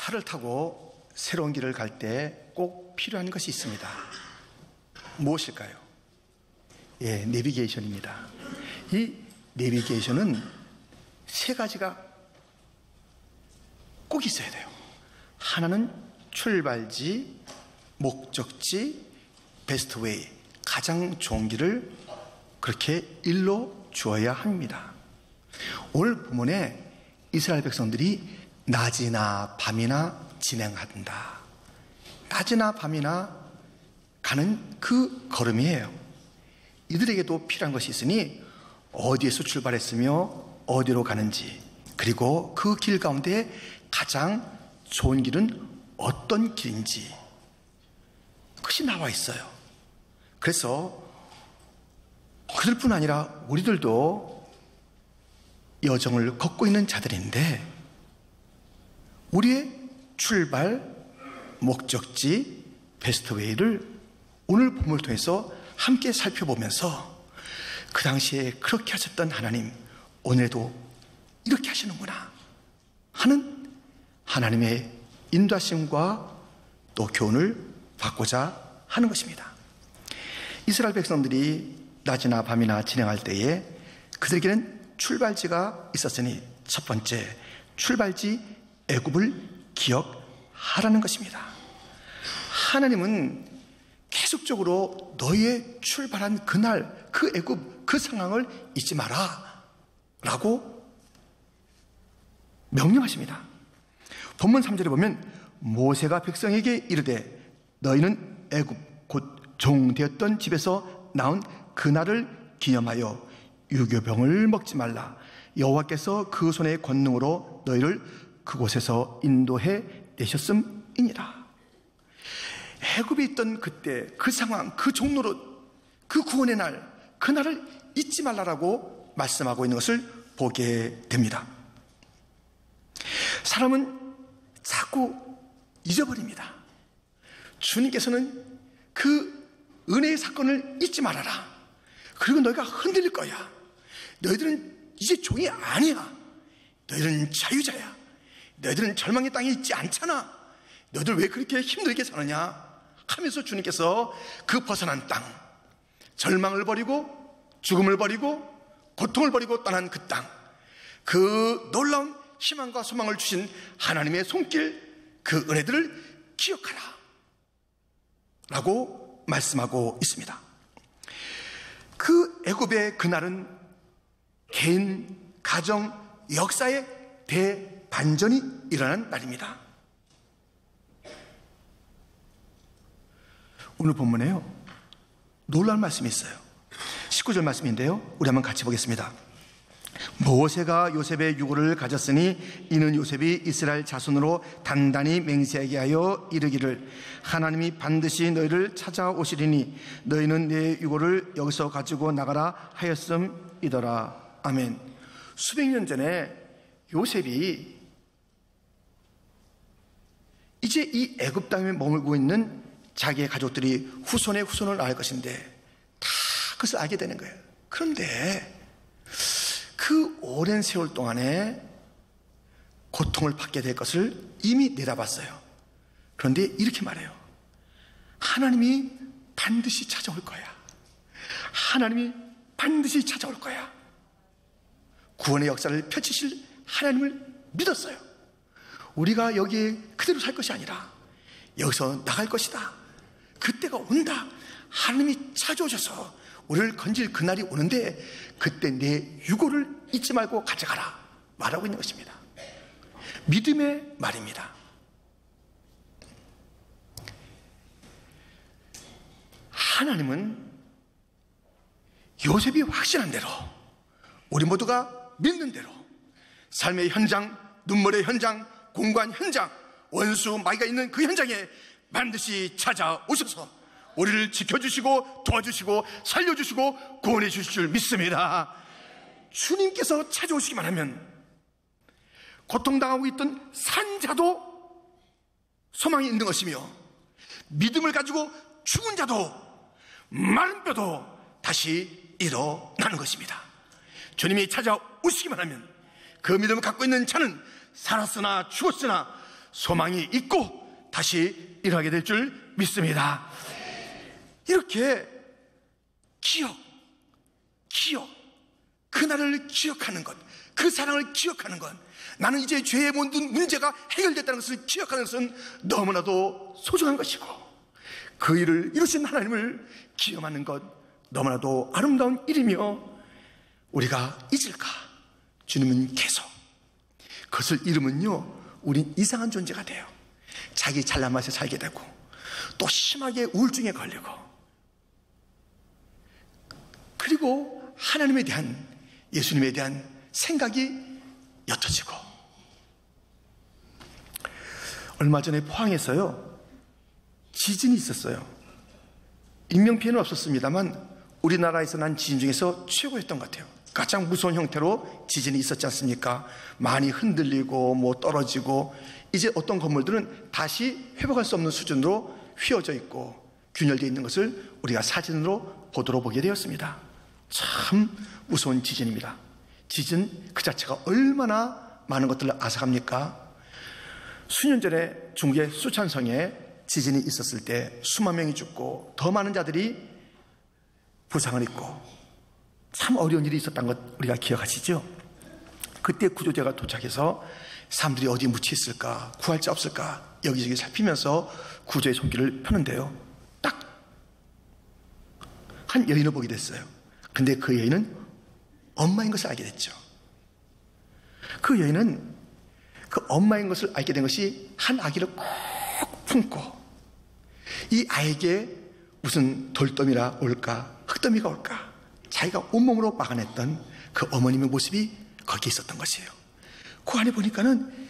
팔을 타고 새로운 길을 갈 때 꼭 필요한 것이 있습니다. 무엇일까요? 예, 내비게이션입니다. 이 내비게이션은 세 가지가 꼭 있어야 돼요. 하나는 출발지, 목적지, 베스트 웨이, 가장 좋은 길을 그렇게 일러 주어야 합니다. 오늘 본문에 이스라엘 백성들이 낮이나 밤이나 진행한다. 낮이나 밤이나 가는 그 걸음이에요. 이들에게도 필요한 것이 있으니 어디에서 출발했으며 어디로 가는지, 그리고 그 길 가운데 가장 좋은 길은 어떤 길인지 그것이 나와 있어요. 그래서 그들뿐 아니라 우리들도 여정을 걷고 있는 자들인데 우리의 출발, 목적지, 베스트웨이를 오늘 본문을 통해서 함께 살펴보면서 그 당시에 그렇게 하셨던 하나님, 오늘도 이렇게 하시는구나 하는 하나님의 인도하심과 또 교훈을 받고자 하는 것입니다. 이스라엘 백성들이 낮이나 밤이나 진행할 때에 그들에게는 출발지가 있었으니 첫 번째 출발지 애굽을 기억하라는 것입니다. 하나님은 계속적으로 너희의 출발한 그날, 그 애굽, 그 상황을 잊지 마라 라고 명령하십니다. 본문 3절에 보면 모세가 백성에게 이르되 너희는 애굽 곧 종되었던 집에서 나온 그날을 기념하여 유교병을 먹지 말라. 여호와께서 그 손의 권능으로 너희를 그곳에서 인도해 내셨음이니라. 애굽에 있던 그때 그 상황, 그 종로로, 그 구원의 날, 그 날을 잊지 말라라고 말씀하고 있는 것을 보게 됩니다. 사람은 자꾸 잊어버립니다. 주님께서는 그 은혜의 사건을 잊지 말아라. 그리고 너희가 흔들릴 거야. 너희들은 이제 종이 아니야. 너희들은 자유자야. 너희들은 절망의 땅에 있지 않잖아. 너희들 왜 그렇게 힘들게 사느냐 하면서 주님께서 그 벗어난 땅, 절망을 버리고 죽음을 버리고 고통을 버리고 떠난 그 땅, 그 놀라운 희망과 소망을 주신 하나님의 손길, 그 은혜들을 기억하라 라고 말씀하고 있습니다. 그 애굽의 그날은 개인, 가정, 역사의 대반전이 일어난 날입니다. 오늘 본문에요, 놀라운 말씀이 있어요. 19절 말씀인데요, 우리 한번 같이 보겠습니다. 모세가 요셉의 유고를 가졌으니 이는 요셉이 이스라엘 자손으로 단단히 맹세하게 하여 이르기를 하나님이 반드시 너희를 찾아오시리니 너희는 내 유고를 여기서 가지고 나가라 하였음이더라. 아멘. 수백 년 전에 요셉이 이제 이 애굽 땅에 머물고 있는 자기의 가족들이 후손의 후손을 낳을 것인데 다 그것을 알게 되는 거예요. 그런데 그 오랜 세월 동안에 고통을 받게 될 것을 이미 내다봤어요. 그런데 이렇게 말해요. 하나님이 반드시 찾아올 거야. 하나님이 반드시 찾아올 거야. 구원의 역사를 펼치실 하나님을 믿었어요. 우리가 여기에 그대로 살 것이 아니라 여기서 나갈 것이다. 그때가 온다. 하나님이 찾아오셔서 우리를 건질 그날이 오는데 그때 내 유고를 잊지 말고 가져가라 말하고 있는 것입니다. 믿음의 말입니다. 하나님은 요셉이 확신한 대로, 우리 모두가 믿는 대로 삶의 현장, 눈물의 현장, 공간 현장, 원수 마귀가 있는 그 현장에 반드시 찾아오셔서 우리를 지켜주시고 도와주시고 살려주시고 구원해 주실 줄 믿습니다. 주님께서 찾아오시기만 하면 고통당하고 있던 산자도 소망이 있는 것이며 믿음을 가지고 죽은 자도 마른 뼈도 다시 일어나는 것입니다. 주님이 찾아오시기만 하면 그 믿음을 갖고 있는 자는 살았으나 죽었으나 소망이 있고 다시 일어나게 될 줄 믿습니다. 이렇게 기억, 그날을 기억하는 것, 그 사랑을 기억하는 것, 나는 이제 죄의 모든 문제가 해결됐다는 것을 기억하는 것은 너무나도 소중한 것이고, 그 일을 이루신 하나님을 기억하는 것 너무나도 아름다운 일이며, 우리가 잊을까? 주님은 계속 그것을 잃으면요, 우린 이상한 존재가 돼요. 자기 잘난 맛에 살게 되고, 또 심하게 우울증에 걸리고, 그리고 하나님에 대한, 예수님에 대한 생각이 옅어지고. 얼마 전에 포항에서요, 지진이 있었어요. 인명피해는 없었습니다만 우리나라에서 난 지진 중에서 최고였던 것 같아요. 가장 무서운 형태로 지진이 있었지 않습니까? 많이 흔들리고 뭐 떨어지고, 이제 어떤 건물들은 다시 회복할 수 없는 수준으로 휘어져 있고 균열되어 있는 것을 우리가 사진으로 보게 되었습니다. 참 무서운 지진입니다. 지진 그 자체가 얼마나 많은 것들을 앗아갑니까? 수년 전에 중국의 수촨성에 지진이 있었을 때 수만 명이 죽고 더 많은 자들이 부상을 입고 참 어려운 일이 있었다는 것 우리가 기억하시죠? 그때 구조대가 도착해서 사람들이 어디 묻혀 있을까, 구할 자 없을까 여기저기 살피면서 구조의 손길을 펴는데요, 딱 한 여인을 보게 됐어요. 근데 그 여인은 엄마인 것을 알게 됐죠. 그 여인은 그 엄마인 것을 알게 된 것이 한 아기를 꼭 품고, 이 아이에게 무슨 돌더미가 올까, 흙더미가 올까, 자기가 온몸으로 막아냈던 그 어머님의 모습이 거기에 있었던 것이에요. 그 안에 보니까는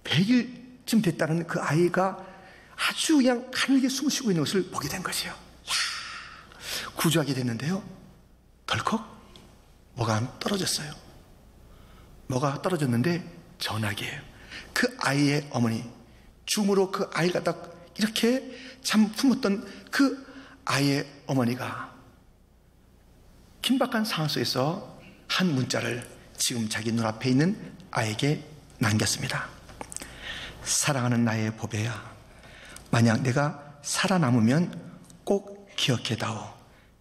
100일쯤 됐다는 그 아이가 아주 그냥 가늘게 숨을 쉬고 있는 것을 보게 된 것이에요. 구조하게 됐는데요, 덜컥 뭐가 떨어졌어요. 뭐가 떨어졌는데 전화기예요. 그 아이의 어머니, 줌으로 그 아이가 딱 이렇게 참 품었던 그 아이의 어머니가 긴박한 상황 속에서 한 문자를 지금 자기 눈앞에 있는 아이에게 남겼습니다. 사랑하는 나의 보배야, 만약 내가 살아남으면 꼭 기억해다오.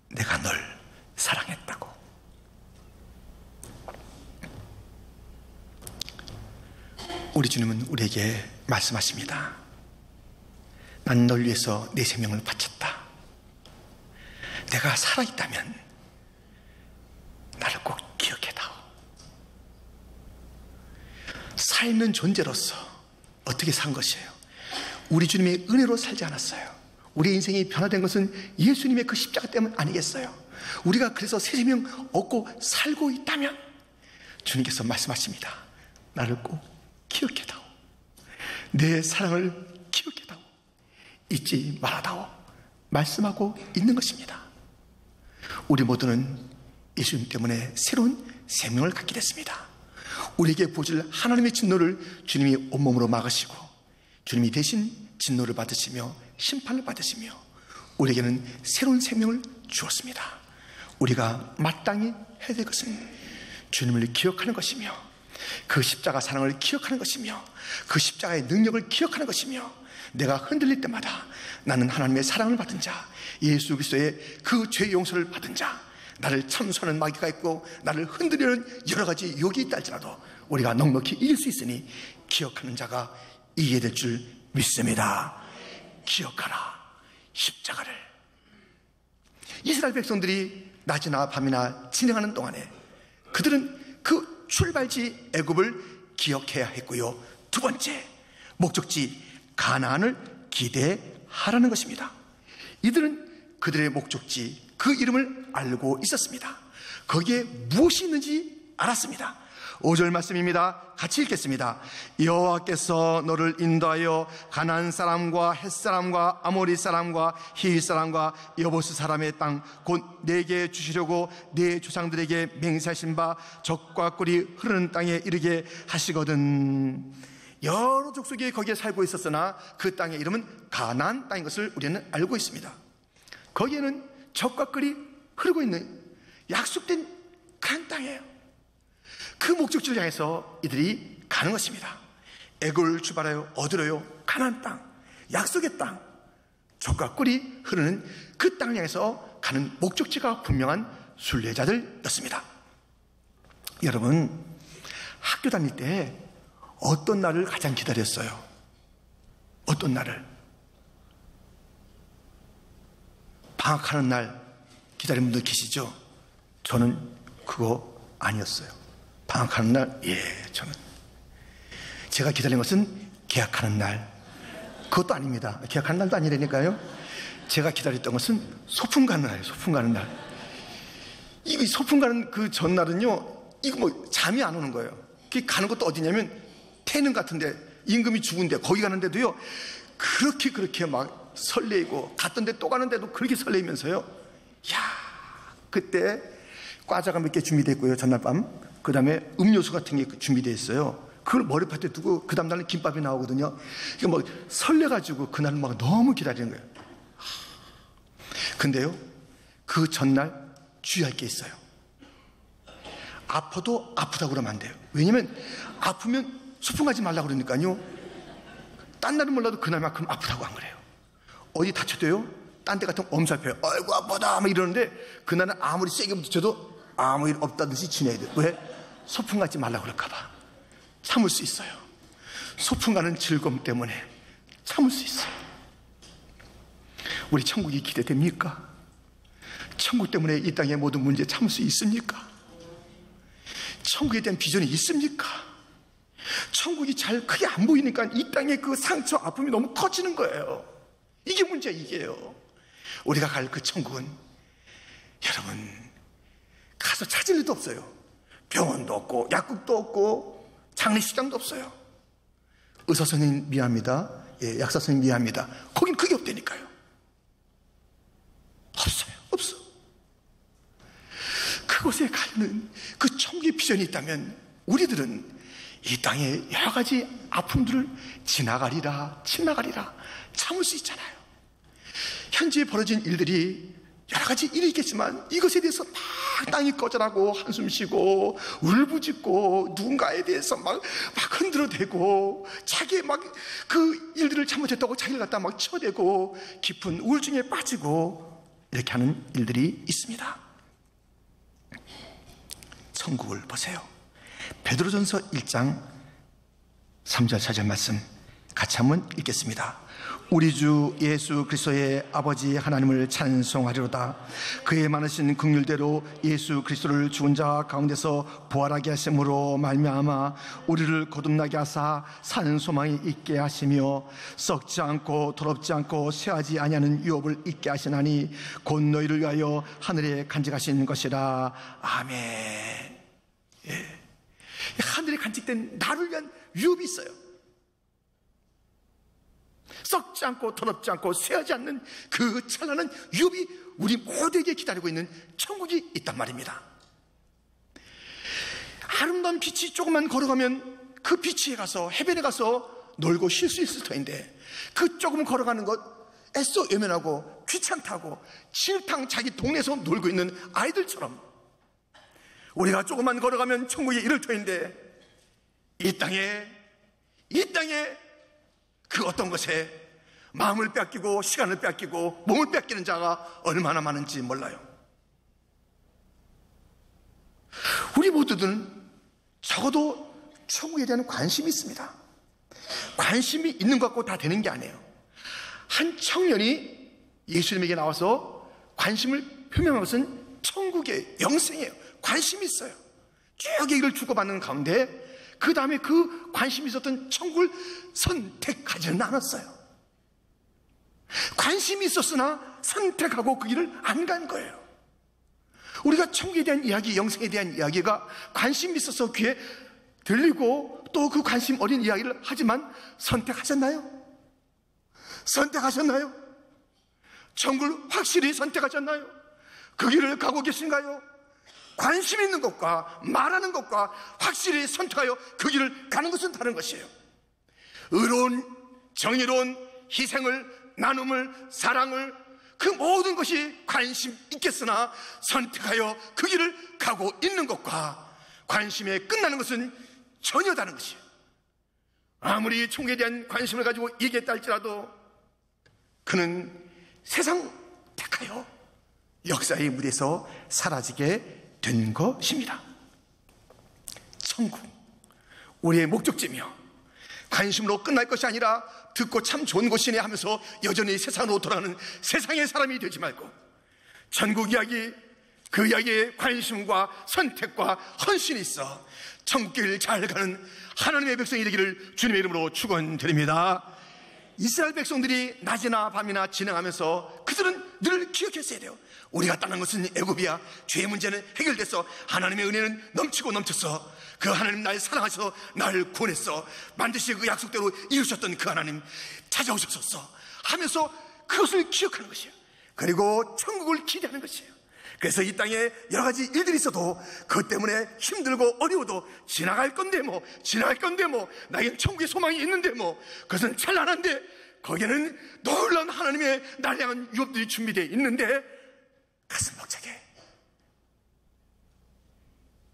내가 널 사랑했다고. 우리 주님은 우리에게 말씀하십니다. 난 널 위해서 내 생명을 바쳤다. 내가 살아있다면 나를 꼭 기억해다오. 살아있는 존재로서 어떻게 산 것이에요? 우리 주님의 은혜로 살지 않았어요. 우리 인생이 변화된 것은 예수님의 그 십자가 때문 아니겠어요? 우리가 그래서 새 생명 얻고 살고 있다면 주님께서 말씀하십니다. 나를 꼭 기억해다오. 내 사랑을 기억해다오. 잊지 말아다오. 말씀하고 있는 것입니다. 우리 모두는 예수님 때문에 새로운 생명을 갖게 됐습니다. 우리에게 부어질 하나님의 진노를 주님이 온몸으로 막으시고, 주님이 대신 진노를 받으시며 심판을 받으시며 우리에게는 새로운 생명을 주었습니다. 우리가 마땅히 해야 될 것은 주님을 기억하는 것이며, 그 십자가 사랑을 기억하는 것이며, 그 십자가의 능력을 기억하는 것이며, 내가 흔들릴 때마다 나는 하나님의 사랑을 받은 자, 예수 그리스도의 그 죄 용서를 받은 자, 나를 참수하는 마귀가 있고 나를 흔들리는 여러 가지 욕이 있다 할지라도 우리가 넉넉히 이길 수 있으니 기억하는 자가 이기게 될 줄 믿습니다. 기억하라, 십자가를. 이스라엘 백성들이 낮이나 밤이나 진행하는 동안에 그들은 그 출발지 애굽을 기억해야 했고요, 두 번째 목적지 가나안을 기대하라는 것입니다. 이들은 그들의 목적지, 그 이름을 알고 있었습니다. 거기에 무엇이 있는지 알았습니다. 5절 말씀입니다. 같이 읽겠습니다. 여호와께서 너를 인도하여 가나안 사람과 헷 사람과 아모리 사람과 히위 사람과 여보스 사람의 땅 곧 내게 주시려고 네 조상들에게 맹세하신 바 젖과 꿀이 흐르는 땅에 이르게 하시거든. 여러 족속이 거기에 살고 있었으나 그 땅의 이름은 가나안 땅인 것을 우리는 알고 있습니다. 거기에는 젖과 꿀이 흐르고 있는 약속된 그 땅이에요. 그 목적지를 향해서 이들이 가는 것입니다. 애굽을 출발하여 얻으려요 가나안 땅, 약속의 땅, 젖과 꿀이 흐르는 그 땅을 향해서 가는 목적지가 분명한 순례자들이었습니다. 여러분, 학교 다닐 때 어떤 날을 가장 기다렸어요? 어떤 날을? 방학하는 날 기다리는 분들 계시죠? 저는 그거 아니었어요. 방학하는 날, 저는. 제가 기다린 것은 개학하는 날. 그것도 아닙니다. 개학하는 날도 아니라니까요. 제가 기다렸던 것은 소풍 가는 날이에요. 소풍 가는 날. 이 소풍 가는 그 전날은요, 이거 뭐 잠이 안 오는 거예요. 가는 것도 어디냐면 태릉 같은데, 임금이 죽은데 거기 가는데도요, 그렇게 막 설레이고, 갔던데 또 가는데도 그렇게 설레이면서요. 그때 과자가 몇 개 준비됐고요, 전날 밤. 그 다음에 음료수 같은 게 준비되어 있어요. 그걸 머리맡에 두고 그 다음 날은 김밥이 나오거든요. 이거 뭐 설레가지고 그날은 막 너무 기다리는 거예요. 근데요, 그 전날 주의할 게 있어요. 아파도 아프다고 그러면 안 돼요. 왜냐면 아프면 소풍 가지 말라고 그러니까요. 딴 날은 몰라도 그날만큼 아프다고 안 그래요. 어디 다쳐도요, 딴 데 같으면 엄살펴요. 아이고 아프다 막 이러는데, 그날은 아무리 세게 부딪혀도 아무 일 없다듯이 지내야 돼요. 왜? 소풍 가지 말라고 그럴까 봐. 참을 수 있어요. 소풍 가는 즐거움 때문에 참을 수 있어요. 우리 천국이 기대됩니까? 천국 때문에 이 땅의 모든 문제 참을 수 있습니까? 천국에 대한 비전이 있습니까? 천국이 잘 크게 안 보이니까 이 땅의 그 상처, 아픔이 너무 커지는 거예요. 이게 문제야, 이게요. 우리가 갈 그 천국은, 여러분, 가서 찾을 일도 없어요. 병원도 없고 약국도 없고 장례식장도 없어요. 의사 선생님 미안합니다. 약사 선생님 미안합니다. 거긴 그게 없다니까요. 없어. 그곳에 가는 그 천국의 비전이 있다면 우리들은 이 땅의 여러 가지 아픔들을 지나가리라 참을 수 있잖아요. 현재 벌어진 일들이 여러 가지 일이 있겠지만 이것에 대해서 막 땅이 꺼져라고 한숨 쉬고 울부짖고 누군가에 대해서 막 흔들어대고 자기의 막 그 일들을 잘못했다고 자기를 갖다 막 쳐대고 깊은 우울증에 빠지고 이렇게 하는 일들이 있습니다. 천국을 보세요. 베드로전서 1장 3절 4절 말씀 같이 한번 읽겠습니다. 우리 주 예수 그리스도의 아버지 하나님을 찬송하리로다. 그의 많으신 긍휼대로 예수 그리스도를 죽은 자 가운데서 부활하게 하심으로 말미암아 우리를 거듭나게 하사 사는 소망이 있게 하시며 썩지 않고 더럽지 않고 쇠하지 아니하는 유업을 있게 하시나니 곧 너희를 위하여 하늘에 간직하신 것이라. 아멘. 하늘에 간직된 나를 위한 유업이 있어요. 썩지 않고 더럽지 않고 쇠하지 않는 그 찬란한 유업이 우리 모두에게 기다리고 있는 천국이 있단 말입니다. 아름다운 빛이 조금만 걸어가면 그 빛에 가서 해변에 가서 놀고 쉴 수 있을 터인데, 그 조금 걸어가는 것 애써 외면하고 귀찮다고 진흙탕 자기 동네에서 놀고 있는 아이들처럼 우리가 조금만 걸어가면 천국에 이를 터인데, 이 땅에 그 어떤 것에 마음을 뺏기고 시간을 뺏기고 몸을 뺏기는 자가 얼마나 많은지 몰라요. 우리 모두들은 적어도 천국에 대한 관심이 있습니다. 관심이 있는 것 같고 다 되는 게 아니에요. 한 청년이 예수님에게 나와서 관심을 표명한 것은 천국의 영생이에요. 관심이 있어요. 쭉 얘기를 주고받는 가운데 그 다음에 그 관심이 있었던 천국을 선택하지는 않았어요. 관심이 있었으나 선택하고 그 길을 안 간 거예요. 우리가 천국에 대한 이야기, 영생에 대한 이야기가 관심이 있어서 귀에 들리고 또 그 관심 어린 이야기를 하지만 선택하셨나요? 선택하셨나요? 천국을 확실히 선택하셨나요? 그 길을 가고 계신가요? 관심 있는 것과 말하는 것과 확실히 선택하여 그 길을 가는 것은 다른 것이에요. 의로운, 정의로운 희생을, 나눔을, 사랑을, 그 모든 것이 관심 있겠으나 선택하여 그 길을 가고 있는 것과 관심에 끝나는 것은 전혀 다른 것이에요. 아무리 총에 대한 관심을 가지고 얘기했다 할지라도 그는 세상 택하여 역사의 무대에서 사라지게 된 것입니다. 천국, 우리의 목적지며 관심으로 끝날 것이 아니라 듣고 참 좋은 곳이네 하면서 여전히 세상으로 돌아가는 세상의 사람이 되지 말고 천국 이야기, 그 이야기에 관심과 선택과 헌신이 있어 천국길 잘 가는 하나님의 백성이 되기를 주님의 이름으로 축원드립니다. 이스라엘 백성들이 낮이나 밤이나 진행하면서 그들은 늘 기억했어야 돼요. 우리가 떠난 것은 애굽이야. 죄의 문제는 해결됐어. 하나님의 은혜는 넘치고 넘쳤어. 그 하나님 날 사랑하셔서 날 구원했어. 반드시 그 약속대로 이루셨던 그 하나님 찾아오셨었어 하면서 그것을 기억하는 것이에요. 그리고 천국을 기대하는 것이에요. 그래서 이 땅에 여러 가지 일들이 있어도 그것 때문에 힘들고 어려워도 지나갈 건데 나에겐 천국의 소망이 있는데 그것은 찬란한데 거기에는 놀라운 하나님의 날 향한 유업들이 준비되어 있는데 가슴 벅차게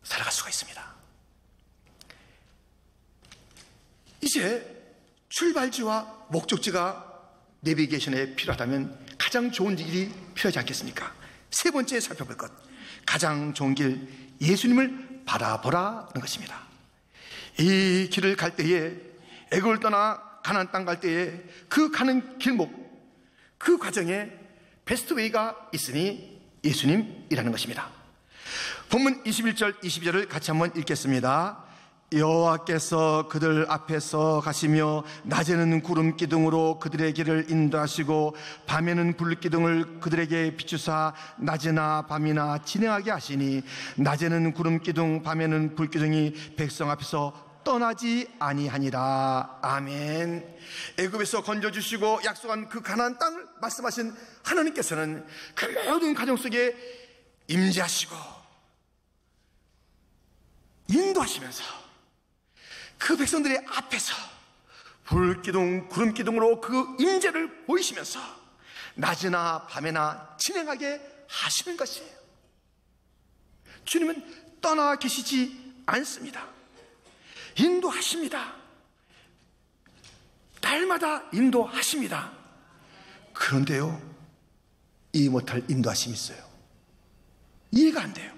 살아갈 수가 있습니다. 이제 출발지와 목적지가 내비게이션에 필요하다면 가장 좋은 길이 필요하지 않겠습니까? 세 번째 살펴볼 것, 가장 좋은 길, 예수님을 바라보라는 것입니다. 이 길을 갈 때에, 애굽을 떠나 가나안 땅 갈 때에 그 가는 길목, 그 과정에 베스트웨이가 있으니 예수님이라는 것입니다. 본문 21절 22절을 같이 한번 읽겠습니다. 여호와께서 그들 앞에서 가시며 낮에는 구름 기둥으로 그들의 길을 인도하시고 밤에는 불 기둥을 그들에게 비추사 낮이나 밤이나 진행하게 하시니 낮에는 구름 기둥 밤에는 불 기둥이 백성 앞에서 떠나지 아니하니라. 아멘. 애굽에서 건져주시고 약속한 그 가나안 땅을 말씀하신 하나님께서는 그 모든 가정 속에 임재하시고 인도하시면서 그 백성들의 앞에서 불기둥, 구름기둥으로 그 임재를 보이시면서 낮이나 밤에나 진행하게 하시는 것이에요. 주님은 떠나 계시지 않습니다. 인도하십니다. 날마다 인도하십니다. 그런데요, 이해 못할 인도하심이 있어요. 이해가 안 돼요.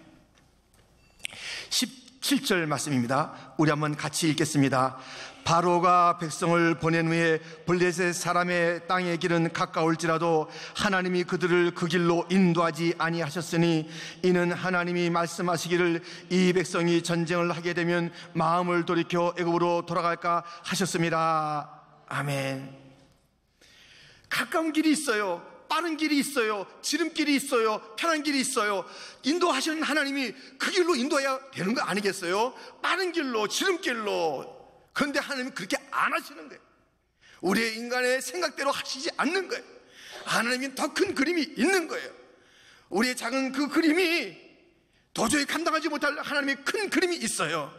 17절 말씀입니다. 우리 한번 같이 읽겠습니다. 바로가 백성을 보낸 후에 블레셋 사람의 땅의 길은 가까울지라도 하나님이 그들을 그 길로 인도하지 아니하셨으니 이는 하나님이 말씀하시기를 이 백성이 전쟁을 하게 되면 마음을 돌이켜 애굽으로 돌아갈까 하셨습니다. 아멘. 가까운 길이 있어요. 빠른 길이 있어요. 지름길이 있어요. 편한 길이 있어요. 인도하시는 하나님이 그 길로 인도해야 되는 거 아니겠어요? 빠른 길로, 지름길로. 그런데 하나님은 그렇게 안 하시는 거예요. 우리의 인간의 생각대로 하시지 않는 거예요. 하나님은 더 큰 그림이 있는 거예요. 우리의 작은 그 그림이 도저히 감당하지 못할 하나님의 큰 그림이 있어요.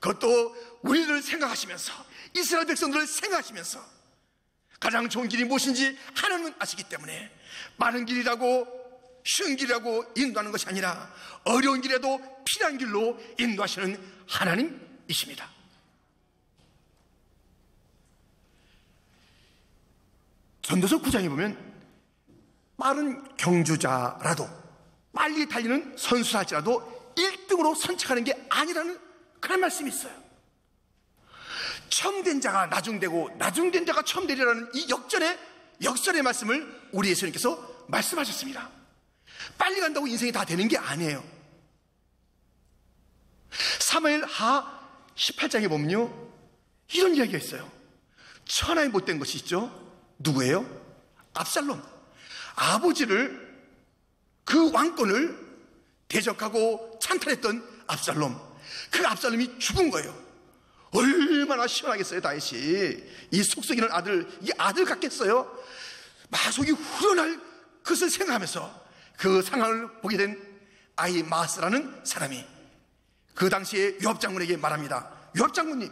그것도 우리를 생각하시면서, 이스라엘 백성들을 생각하시면서 가장 좋은 길이 무엇인지 하나님은 아시기 때문에 빠른 길이라고 쉬운 길이라고 인도하는 것이 아니라 어려운 길에도 필요한 길로 인도하시는 하나님이십니다. 전도서 9장에 보면 빠른 경주자라도 빨리 달리는 선수랄지라도 1등으로 선착하는 게 아니라는 그런 말씀이 있어요. 처음 된 자가 나중되고 나중된 자가 처음 되리라는 이 역설의 말씀을 우리 예수님께서 말씀하셨습니다. 빨리 간다고 인생이 다 되는 게 아니에요. 사무엘 하 18장에 보면요, 이런 이야기가 있어요. 천하에 못된 것이 있죠. 누구예요? 압살롬. 아버지를, 그 왕권을 대적하고 찬탈했던 압살롬. 그 압살롬이 죽은 거예요. 얼마나 시원하겠어요. 다윗이 이 속썩이는 아들, 이 아들 같겠어요? 마속이 후련할 것을 생각하면서 그 상황을 보게 된 아히마스라는 사람이 그 당시에 요압 장군에게 말합니다. 요압 장군님,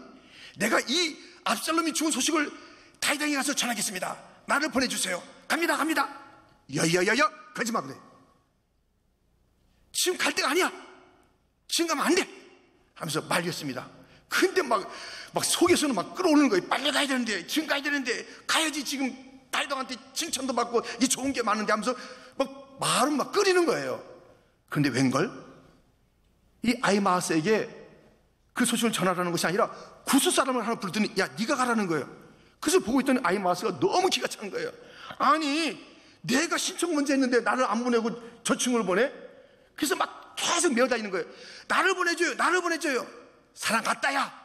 내가 이 압살롬이 죽은 소식을 다윗에게 가서 전하겠습니다. 나를 보내주세요. 갑니다. 여여여여, 가지마 그래. 지금 갈 때가 아니야. 지금 가면 안 돼 하면서 말렸습니다. 근데 막 속에서는 막 끌어오는 거예요. 빨리 가야 되는데, 지금 가야 되는데, 가야지 지금 다윗왕한테 칭찬도 받고 이 좋은 게 많은데 하면서 막 말은 막 끓이는 거예요. 그런데 웬걸? 이 아히마아스에게 그 소식을 전하라는 것이 아니라 구스 사람을 하나 부르더니 야, 네가 가라는 거예요. 그래서 보고 있더니 아히마아스가 너무 기가 찬 거예요. 아니, 내가 신청 먼저 했는데 나를 안 보내고 저 친구를 보내? 그래서 막 계속 메어다니는 거예요. 나를 보내줘요, 나를 보내줘요. 사랑 같다야.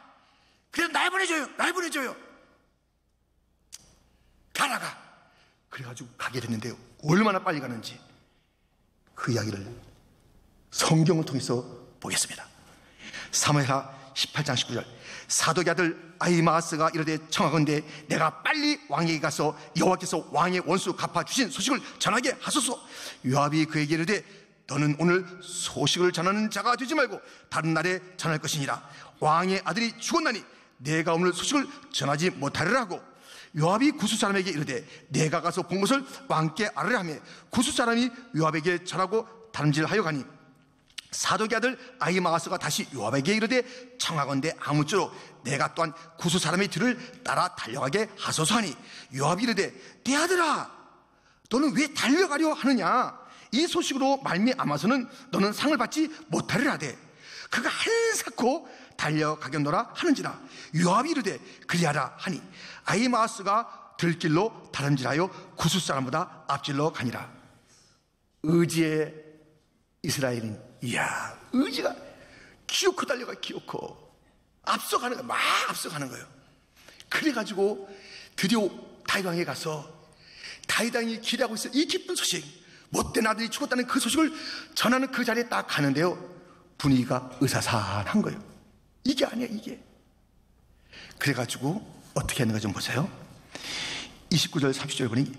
그래서 날 보내줘요, 날 보내줘요. 가라가. 그래가지고 가게 됐는데 얼마나 빨리 가는지 그 이야기를 성경을 통해서 보겠습니다. 사무엘하 18장 19절. 사독의 아들 아히마아스가 이르되 청하건대 내가 빨리 왕에게 가서 여호와께서 왕의 원수 갚아주신 소식을 전하게 하소서. 요압이 그에게 이르되 너는 오늘 소식을 전하는 자가 되지 말고 다른 날에 전할 것이니라. 왕의 아들이 죽었나니 내가 오늘 소식을 전하지 못하리라 하고, 요압이 구스 사람에게 이르되 내가 가서 본 것을 왕께 아뢰라 하며 구스 사람이 요압에게 전하고 다름질하여 가니, 사독의 아들 아히마아스가 다시 요압에게 이르되 청하건대 아무쪼록 내가 또한 구스 사람의 뒤를 따라 달려가게 하소서 하니, 요압이 이르되 내 아들아 너는 왜 달려가려 하느냐? 이 소식으로 말미암아서는 너는 상을 받지 못하리라 하되 그가 한사코 달려가겠노라 하는지라. 요압이 이르되 그리하라 하니 아히마아스가 들길로 다름질하여 구스 사람보다 앞질러 가니라. 의지의 이스라엘인, 이야, 의지가 기어코 달려가, 기어코 앞서가는 거예요. 막 앞서가는 거예요. 그래가지고 드디어 다윗왕에 가서 다윗왕이 기대하고 있어요. 이 기쁜 소식, 못된 아들이 죽었다는 그 소식을 전하는 그 자리에 딱 가는데요, 분위기가 으사산한 거예요. 이게 아니야, 이게. 그래가지고 어떻게 했는가 좀 보세요. 29절 30절 보니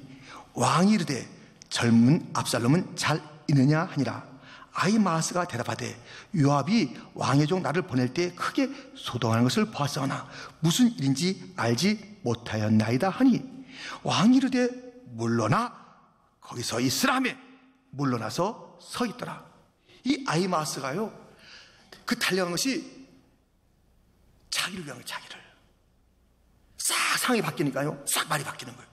왕이 이르되 젊은 압살롬은 잘 있느냐 하니라. 아히마아스가 대답하되 요압이 왕의 종 나를 보낼 때 크게 소동하는 것을 보았사오나 무슨 일인지 알지 못하였나이다 하니, 왕이 이르되 물러나 거기 서 있으라 하며 물러나서 서 있더라. 이 아히마아스가요, 그 달려간 것이 자기를 위한 거예요. 자기를. 싹 상황이 바뀌니까요, 싹 말이 바뀌는 거예요.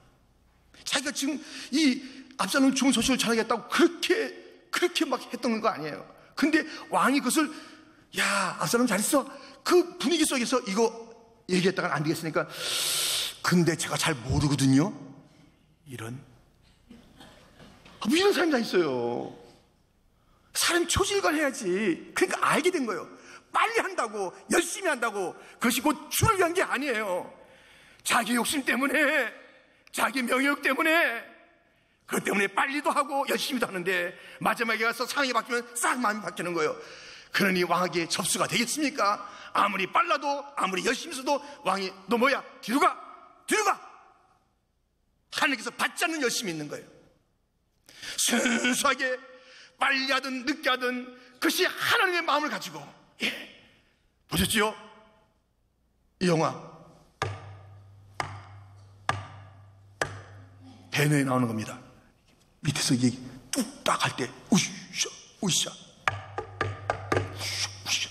자기가 지금 이 압살롬 죽은 소식을 전하겠다고 그렇게 막 했던 거 아니에요. 근데 왕이 그것을, 야, 압살롬 잘 있어? 그 분위기 속에서 이거 얘기했다가 안 되겠으니까, 근데 제가 잘 모르거든요. 이런 사람이 다 있어요. 사람 초질관 해야지. 그러니까 알게 된 거예요. 빨리 한다고, 열심히 한다고, 그것이 곧 주를 위한 게 아니에요. 자기 욕심 때문에, 자기 명예욕 때문에, 그것 때문에 빨리도 하고 열심히도 하는데 마지막에 가서 상황이 바뀌면 싹 마음이 바뀌는 거예요. 그러니 왕에게 접수가 되겠습니까? 아무리 빨라도, 아무리 열심히 해서도 왕이 너 뭐야? 뒤로 가! 뒤로 가! 하나님께서 받지 않는 열심이 있는 거예요. 순수하게 빨리 하든 늦게 하든 그것이 하나님의 마음을 가지고, 예. 보셨지요? 이 영화 배너에 나오는 겁니다. 밑에서 이게 뚝딱 할 때 우샤 우샤 우샤,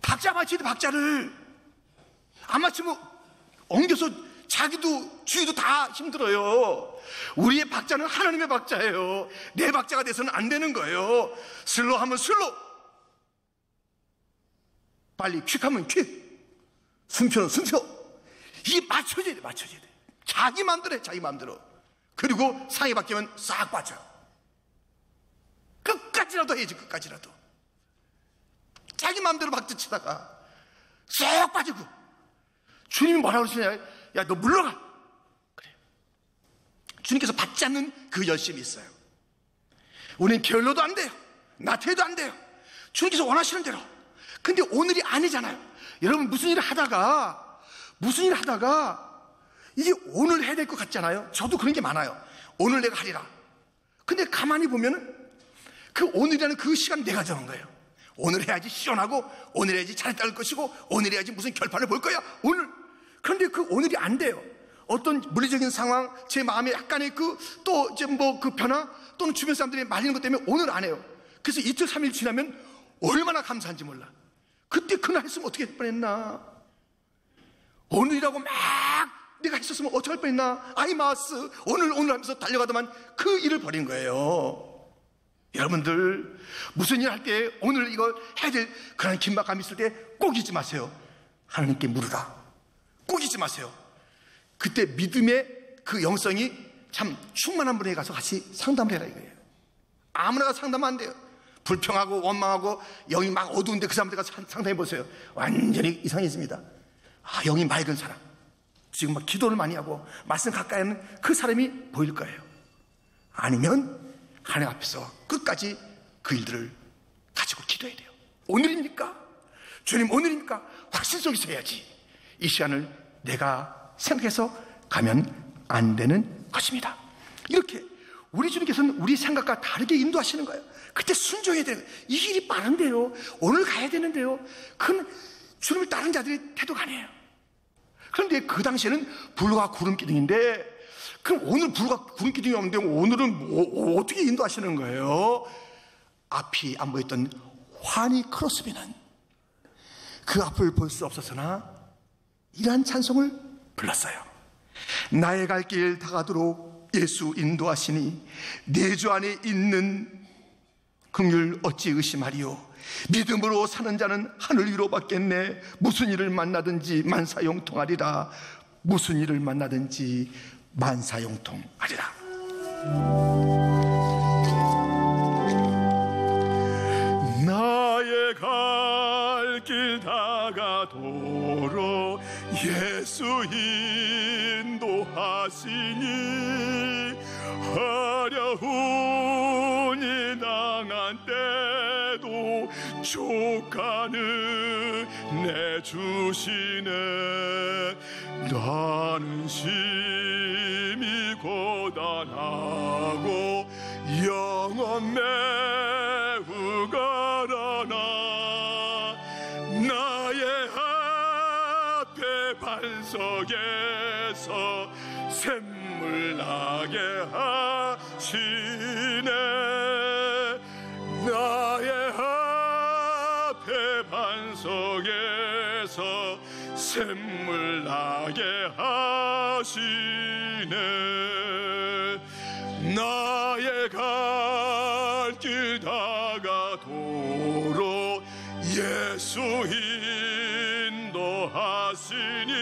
박자 맞춰야 돼. 박자를 안 맞추면 엉겨서 자기도 주위도 다 힘들어요. 우리의 박자는 하나님의 박자예요. 내 박자가 돼서는 안 되는 거예요. 슬로우 하면 슬로우, 빨리 퀵하면 퀵, 숨표는 숨표. 이게 맞춰져야 돼. 맞춰져야 돼. 자기 마음대로 해, 자기 마음대로. 그리고 상이 바뀌면 싹 빠져. 끝까지라도 해야지. 끝까지라도 자기 마음대로 박자 치다가 쏙 빠지고, 주님이 뭐라고 그러시냐? 야, 너 물러가. 그래. 주님께서 받지 않는 그 열심이 있어요. 우리는 게을러도 안 돼요. 나태해도 안 돼요. 주님께서 원하시는 대로. 근데 오늘이 아니잖아요. 여러분, 무슨 일을 하다가 이게 오늘 해야 될 것 같잖아요. 저도 그런 게 많아요. 오늘 내가 하리라. 근데 가만히 보면은 그 오늘이라는 그 시간 내가 정한 거예요. 오늘 해야지 시원하고, 오늘 해야지 잘했다 할 것이고, 오늘 해야지 무슨 결판을 볼 거야, 오늘. 그런데 그 오늘이 안 돼요. 어떤 물리적인 상황, 제 마음에 약간의 또 이제 그 변화, 또는 주변 사람들이 말리는 것 때문에 오늘 안 해요. 그래서 이틀, 3일 지나면 얼마나 감사한지 몰라. 그때 그날 했으면 어떻게 할 뻔했나? 오늘이라고 막 내가 했었으면 어떻게 할 뻔했나? 아이마스 오늘 하면서 달려가다만 그 일을 버린 거예요. 여러분들 무슨 일 할 때 오늘 이걸 해야 될 그런 긴박감이 있을 때 꼭 잊지 마세요. 하나님께 물으라. 꼭 잊지 마세요. 그때 믿음의 그 영성이 참 충만한 분에게 가서 같이 상담을 해라 이거예요. 아무나 가서 상담하면 안 돼요. 불평하고 원망하고 영이 막 어두운데 그 사람들 가서 상담해 보세요. 완전히 이상해집니다. 영이 맑은 사람, 지금 막 기도를 많이 하고 말씀 가까이 하는 그 사람이 보일 거예요. 아니면 하나님 앞에서 끝까지 그 일들을 가지고 기도해야 돼요. 오늘입니까? 주님 오늘입니까? 확신 속에서 해야지. 이 시간을 내가 생각해서 가면 안 되는 것입니다. 이렇게 우리 주님께서는 우리 생각과 다르게 인도하시는 거예요. 그때 순종해야 돼요. 이 길이 빠른데요, 오늘 가야 되는데요, 그건 주님을 따르는 자들의 태도가 아니에요. 그런데 그 당시에는 불과 구름 기둥인데, 그럼 오늘 불과 구름 기둥이 없는데 오늘은 어떻게 인도하시는 거예요? 앞이 안 보였던 환히 크로스비는 그 앞을 볼 수 없었으나 이러한 찬송을 불렀어요. 나의 갈 길 다가도록 예수 인도하시니 내 주 안에 있는 긍휼 어찌 의심하리요. 믿음으로 사는 자는 하늘 위로 받겠네. 무슨 일을 만나든지 만사용통하리라. 무슨 일을 만나든지 만사용통하리라. 나의 갈 길 다가도록 예수 인도하시니 어려움이 당한 때도 족하는 내 주시네. 나는 심히 고단하고 영원 매우 가라나. 나의 앞에 반석에서 샘물 나게 하시네. 나의 앞에 반석에서 샘물 나게 하시네. 나의 갈 길 다가도록 예수 인도하시니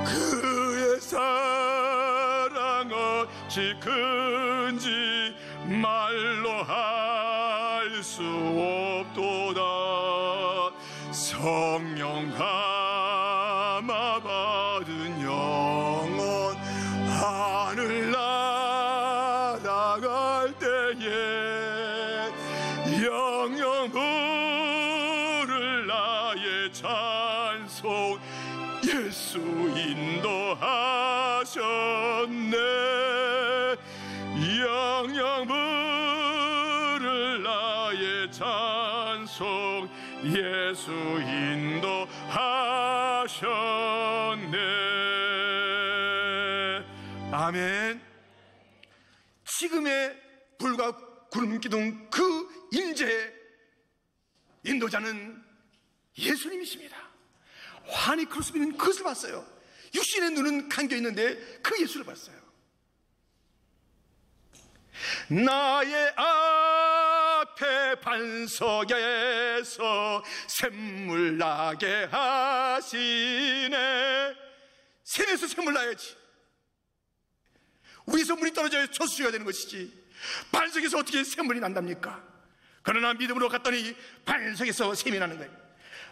그의 사랑 어찌 큰지 말로 할 수 없도다. 성령 감화 받은 영혼 하늘 날아갈 때에 영영 부를 나의 찬송 예수 인도하셨네. 영영 부를 나의 찬송 예수 인도하셨네. 아멘. 지금의 불과 구름 기둥 그 임재의 인도자는 예수님이십니다. 환히 크로스비는 그것을 봤어요. 육신의 눈은 감겨 있는데 그 예수를 봤어요. 나의 앞에 반석에서 샘물 나게 하시네. 샘에서 샘물 나야지. 위에서 물이 떨어져야 저수지가 되는 것이지. 반석에서 어떻게 샘물이 난답니까? 그러나 믿음으로 갔더니 반석에서 샘이 나는 거예요.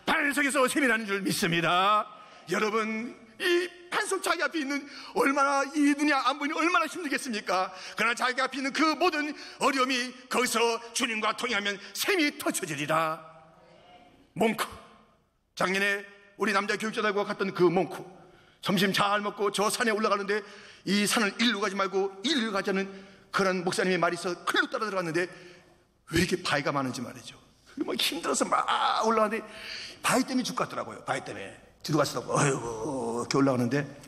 반석에서 샘이 나는 줄 믿습니다. 여러분, 이 반석 자기 앞에 있는 얼마나 이 눈이 안 보이니 얼마나 힘들겠습니까? 그러나 자기 앞에 있는 그 모든 어려움이 거기서 주님과 통행하면 샘이 터쳐지리라. 몽크, 작년에 우리 남자 교육자들과 갔던 그 몽크, 점심 잘 먹고 저 산에 올라가는데 이 산을 일로 가지 말고 일로 가자는 그런 목사님의 말이 있어 글로 따라 들어갔는데 왜 이렇게 바위가 많은지 말이죠. 막 힘들어서 막 올라가는데 바위 때문에 죽 같더라고요. 바위 때문에 뒤도 갔더라고. 어휴, 이렇게 올라가는데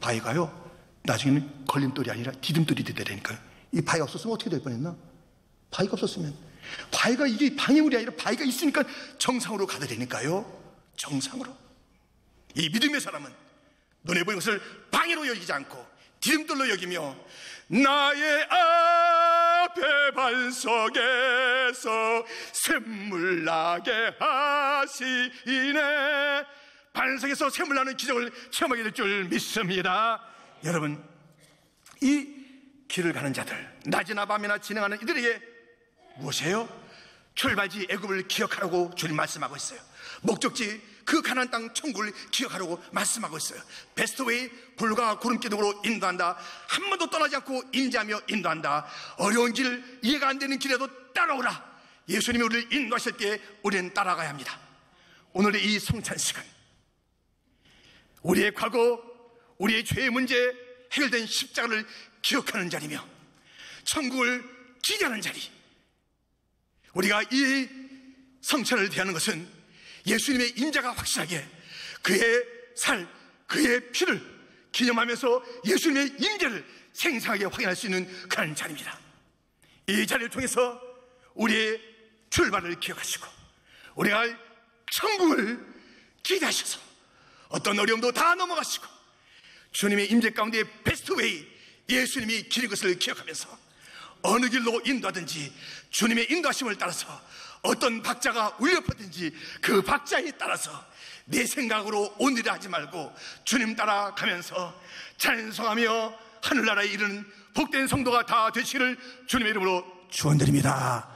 바위가요 나중에는 걸림돌이 아니라 디딤돌이 되더라니까요. 이 바위가 없었으면 어떻게 될 뻔했나? 바위가 없었으면 바위가, 이게 방해물이 아니라 바위가 있으니까 정상으로 가더라니까요. 정상으로. 이 믿음의 사람은 눈에 보이는 것을 방해로 여기지 않고 디딤돌로 여기며 나의 앞에 반석에서 샘물 나게 하시네. 반석에서 샘물 나는 기적을 체험하게 될 줄 믿습니다. 여러분, 이 길을 가는 자들, 낮이나 밤이나 진행하는 이들에게 무엇이에요? 출발지 애굽을 기억하라고 주님 말씀하고 있어요. 목적지 그 가나안 땅 천국을 기억하라고 말씀하고 있어요. 베스트웨이, 불과 구름 기둥으로 인도한다. 한 번도 떠나지 않고 인지하며 인도한다. 어려운 길, 이해가 안 되는 길에도 따라오라. 예수님이 우리를 인도하실 때 우리는 따라가야 합니다. 오늘의 이 성찬 시간, 우리의 과거, 우리의 죄의 문제, 해결된 십자가를 기억하는 자리며 천국을 기대하는 자리. 우리가 이 성찬을 대하는 것은 예수님의 임재가 확실하게 그의 살, 그의 피를 기념하면서 예수님의 임재를 생생하게 확인할 수 있는 그런 자리입니다. 이 자리를 통해서 우리의 출발을 기억하시고 우리가 천국을 기대하셔서 어떤 어려움도 다 넘어가시고 주님의 임재 가운데 베스트웨이, 예수님이 길인 것을 기억하면서 어느 길로 인도하든지 주님의 인도하심을 따라서 어떤 박자가 울려 퍼든지 그 박자에 따라서 내 생각으로 오늘이 하지 말고 주님 따라가면서 찬송하며 하늘나라에 이르는 복된 성도가 다 되시기를 주님의 이름으로 축원드립니다.